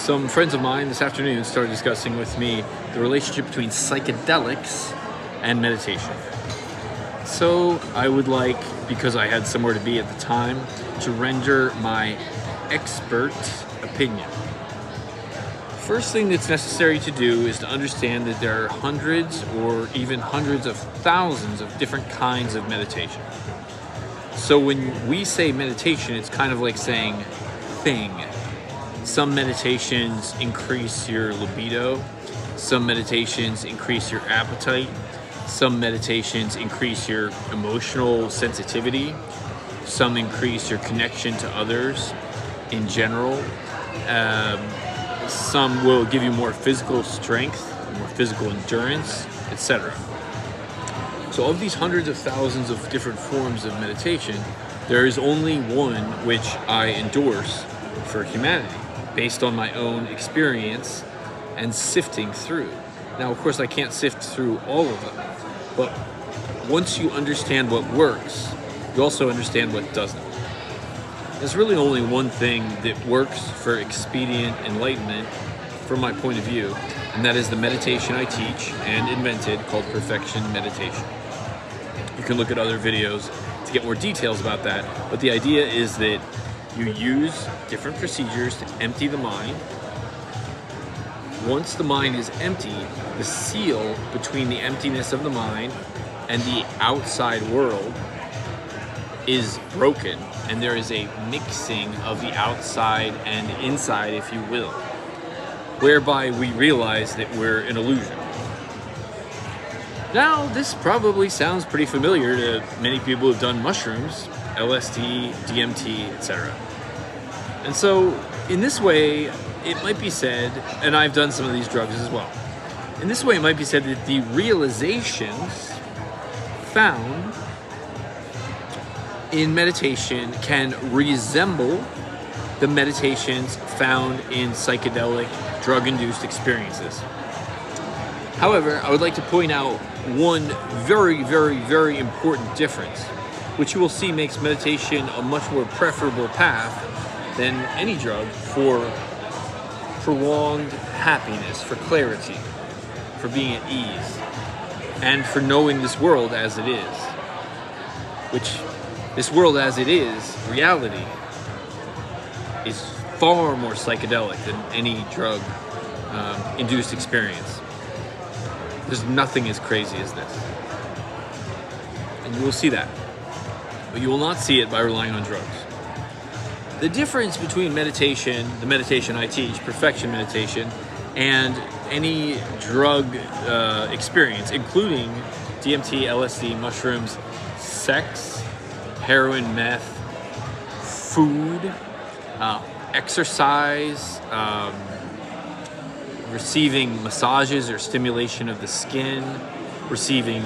Some friends of mine this afternoon started discussing with me the relationship between psychedelics and meditation. So I would like, because I had somewhere to be at the time, to render my expert opinion. First thing that's necessary to do is to understand that there are hundreds or even hundreds of thousands of different kinds of meditation. So when we say meditation, it's kind of like saying thing. Some meditations increase your libido. Some meditations increase your appetite. Some meditations increase your emotional sensitivity. Some increase your connection to others in general. Some will give you more physical strength, more physical endurance, etc. So of these hundreds of thousands of different forms of meditation, there is only one which I endorse for humanity, based on my own experience and sifting through. Now, of course, I can't sift through all of them, but once you understand what works, you also understand what doesn't. There's really only one thing that works for expedient enlightenment from my point of view, and that is the meditation I teach and invented called perfection meditation. You can look at other videos to get more details about that, but the idea is that you use different procedures to empty the mind. Once the mind is empty, the seal between the emptiness of the mind and the outside world is broken, and there is a mixing of the outside and inside, if you will, whereby we realize that we're an illusion. Now, this probably sounds pretty familiar to many people who've done mushrooms, LSD, DMT, etc. And so, in this way, it might be said, and I've done some of these drugs as well, in this way it might be said that the realizations found in meditation can resemble the meditations found in psychedelic drug-induced experiences. However, I would like to point out one very, very, very important difference, which you will see makes meditation a much more preferable path than any drug for prolonged happiness, for clarity, for being at ease, and for knowing this world as it is. Which, this world as it is, reality, is far more psychedelic than any drug-induced experience. There's nothing as crazy as this. And you will see that. But you will not see it by relying on drugs. The difference between meditation, the meditation I teach, perfection meditation, and any drug experience, including DMT, LSD, mushrooms, sex, heroin, meth, food, exercise, receiving massages or stimulation of the skin, receiving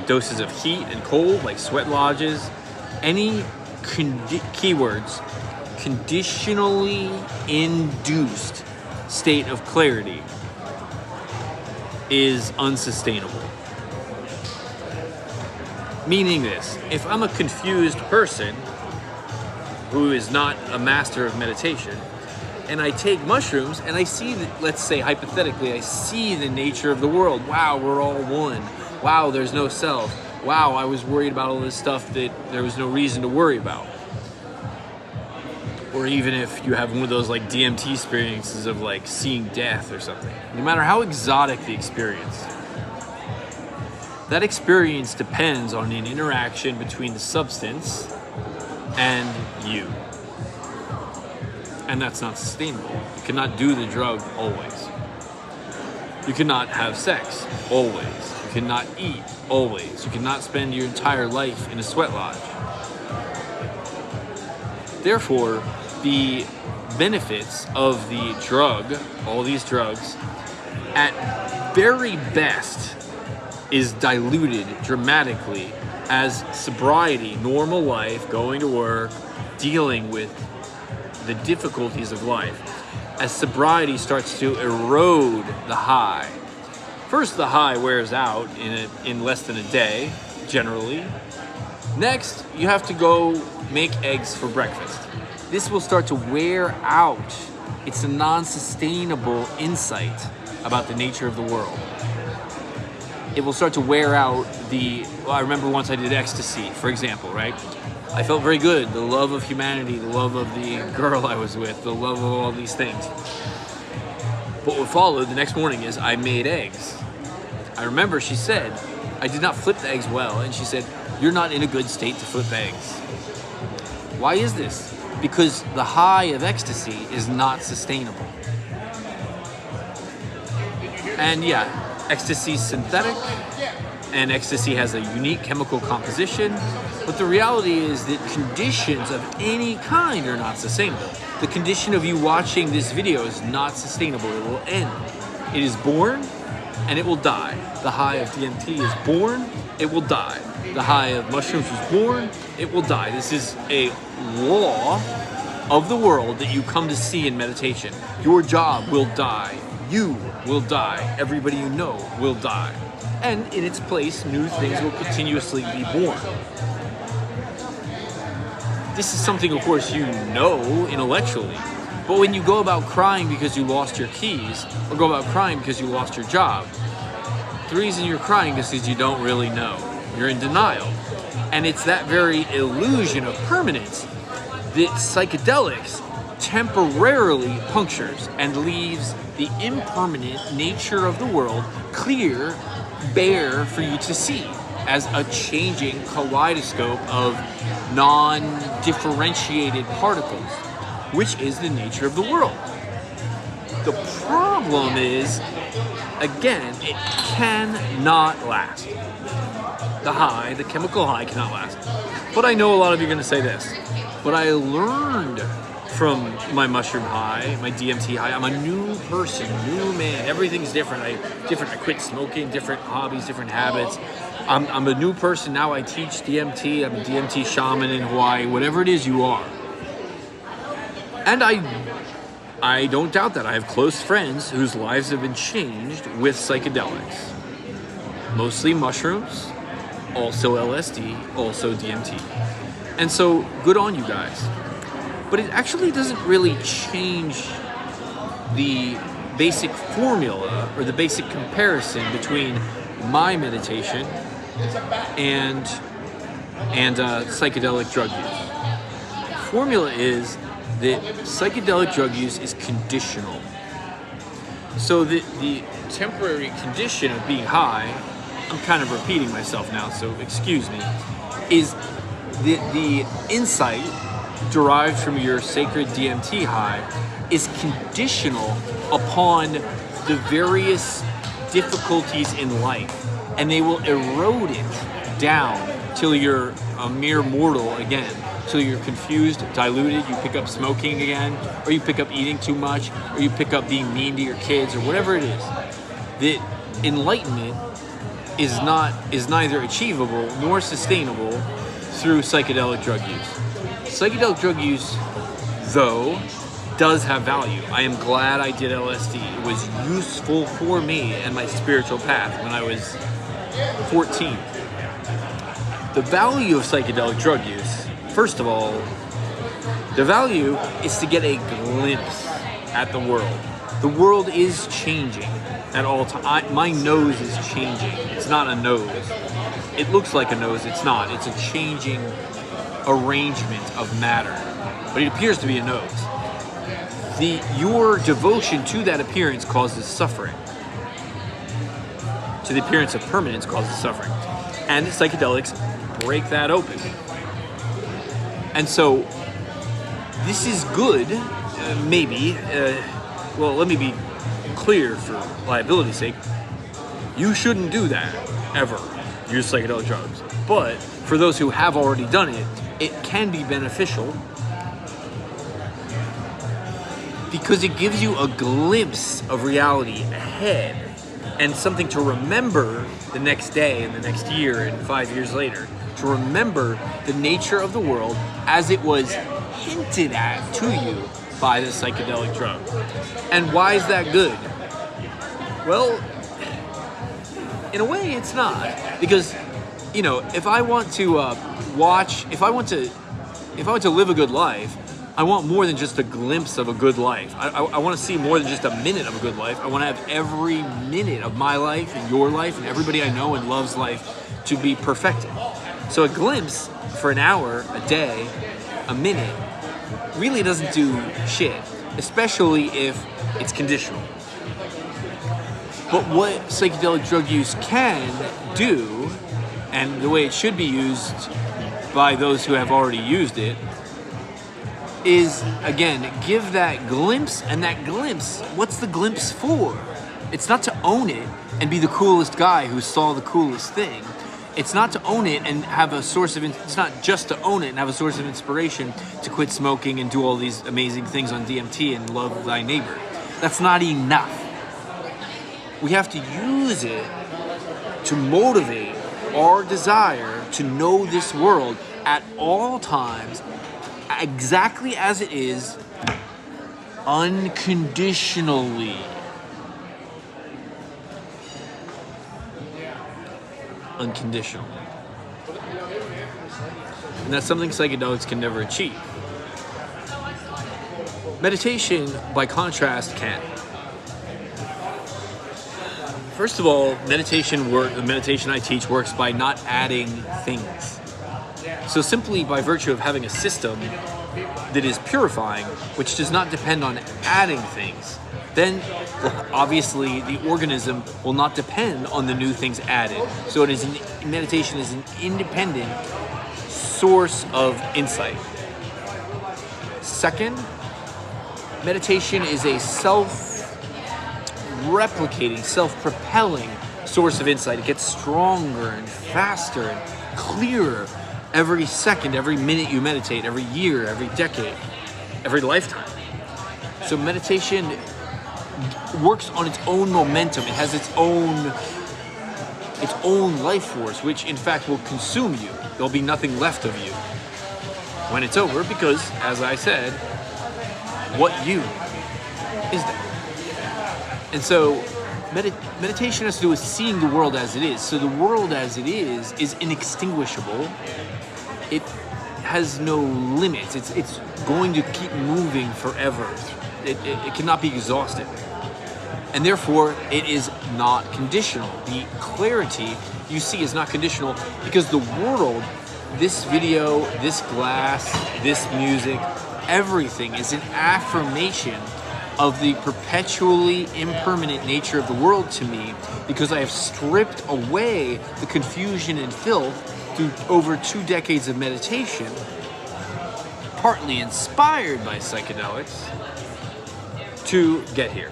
doses of heat and cold like sweat lodges, any keywords, conditionally induced state of clarity is unsustainable. Meaning this, if I'm a confused person who is not a master of meditation, and I take mushrooms and I see that, let's say hypothetically, I see the nature of the world. Wow, we're all one. Wow, there's no self. Wow, I was worried about all this stuff that there was no reason to worry about. Or even if you have one of those like DMT experiences of like seeing death or something. No matter how exotic the experience, that experience depends on an interaction between the substance and you. And that's not sustainable. You cannot do the drug always. You cannot have sex always. You cannot eat always. You cannot spend your entire life in a sweat lodge. Therefore, the benefits of the drug, all these drugs, at very best is diluted dramatically as sobriety, normal life, going to work, dealing with the difficulties of life, as sobriety starts to erode the high. First, the high wears out in less than a day, generally. Next, you have to go make eggs for breakfast. this will start to wear out. It's a non-sustainable insight about the nature of the world. It will start to wear out I remember once I did ecstasy, for example, right? I felt very good. The love of humanity, the love of the girl I was with, the love of all these things. But what followed the next morning is I made eggs. I remember she said, I did not flip the eggs well, and she said, you're not in a good state to flip eggs. Why is this? Because the high of ecstasy is not sustainable. And yeah, ecstasy is synthetic, and ecstasy has a unique chemical composition, but the reality is that conditions of any kind are not sustainable. The condition of you watching this video is not sustainable. It will end. It is born, and it will die. The high of DMT is born, it will die. The high of mushrooms is born, it will die. This is a law of the world that you come to see in meditation. Your job will die. You will die. Everybody you know will die. And in its place, new things will continuously be born. This is something, of course, you know intellectually. But when you go about crying because you lost your keys, or go about crying because you lost your job, the reason you're crying is because you don't really know. You're in denial. And it's that very illusion of permanence that psychedelics temporarily punctures and leaves the impermanent nature of the world clear, bare for you to see as a changing kaleidoscope of non-differentiated particles, which is the nature of the world. The problem is, again, it cannot last. The high, the chemical high cannot last. But I know a lot of you are going to say this, but I learned from my mushroom high, my DMT high. I'm a new person, new man. Everything's different. I quit smoking, different hobbies, different habits. I'm a new person now. I teach DMT. I'm a DMT shaman in Hawaii. Whatever it is you are. And I don't doubt that. I have close friends whose lives have been changed with psychedelics. Mostly mushrooms, also LSD, also DMT. And so good on you guys. But it actually doesn't really change the basic formula or the basic comparison between my meditation and psychedelic drug use. The formula is that psychedelic drug use is conditional. So the temporary condition of being high, I'm kind of repeating myself now, so excuse me, is the insight derived from your sacred DMT high is conditional upon the various difficulties in life, and they will erode it down till you're a mere mortal again, till you're confused, diluted, you pick up smoking again, or you pick up eating too much, or you pick up being mean to your kids, or whatever it is. That enlightenment is neither achievable nor sustainable through psychedelic drug use. Psychedelic drug use, though, does have value. I am glad I did LSD. It was useful for me and my spiritual path when I was 14. The value of psychedelic drug use, first of all, the value is to get a glimpse at the world. The world is changing at all times. My nose is changing. It's not a nose. It looks like a nose. It's not. It's a changing arrangement of matter, but it appears to be a nose. Your devotion to that appearance causes suffering. To the appearance of permanence causes suffering. And psychedelics break that open. And so this is good, maybe. Well, let me be clear for liability's sake. You shouldn't do that, ever. Use psychedelic drugs. But for those who have already done it, it can be beneficial because it gives you a glimpse of reality ahead and something to remember the next day and the next year and 5 years later, to remember the nature of the world as it was hinted at to you by the psychedelic drug. And why is that good? Well, in a way it's not, because if I want to live a good life, I want more than just a glimpse of a good life. I want to see more than just a minute of a good life. I want to have every minute of my life and your life and everybody I know and love's life to be perfected. So a glimpse for an hour, a day, a minute really doesn't do shit, especially if it's conditional. But what psychedelic drug use can do, and the way it should be used by those who have already used it, is, again, give that glimpse, and that glimpse, what's the glimpse for? It's not to own it and be the coolest guy who saw the coolest thing. It's not to own it and have a source of, it's not just to own it and have a source of inspiration to quit smoking and do all these amazing things on DMT and love thy neighbor. That's not enough. We have to use it to motivate our desire to know this world at all times, exactly as it is, unconditionally. Unconditionally. And that's something psychedelics can never achieve. Meditation, by contrast, can. First of all, the meditation I teach works by not adding things. So simply by virtue of having a system that is purifying, which does not depend on adding things, then obviously the organism will not depend on the new things added. So meditation is an independent source of insight. Second, meditation is a self-replicating, self-propelling source of insight. It gets stronger and faster and clearer every second, every minute you meditate, every year, every decade, every lifetime. So meditation works on its own momentum. It has its own life force, which in fact will consume you. There'll be nothing left of you when it's over, because, as I said, what you is that. And so meditation has to do with seeing the world as it is. So the world as it is inextinguishable. It has no limits. It's going to keep moving forever. It cannot be exhausted. And therefore, it is not conditional. The clarity you see is not conditional, because the world, this video, this glass, this music, everything is an affirmation of the perpetually impermanent nature of the world to me, because I have stripped away the confusion and filth through over 2 decades of meditation, partly inspired by psychedelics, to get here.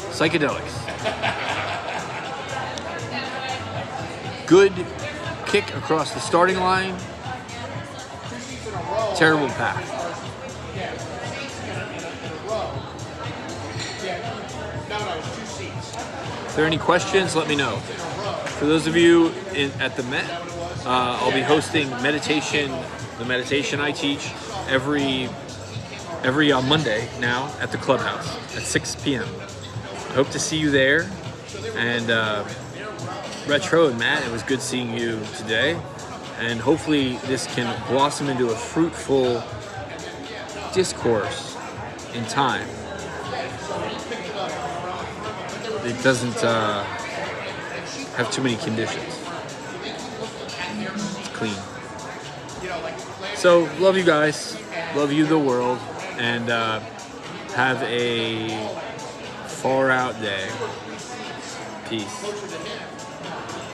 Psychedelics. Good kick across the starting line. Terrible path. If there are any questions, let me know. For those of you at the Met, I'll be hosting the meditation I teach every Monday now at the clubhouse at 6 p.m. I hope to see you there. And Retro and Matt, it was good seeing you today. And hopefully this can blossom into a fruitful discourse in time. It doesn't have too many conditions. It's clean. So, love you guys. Love you, the world. And have a far out day. Peace.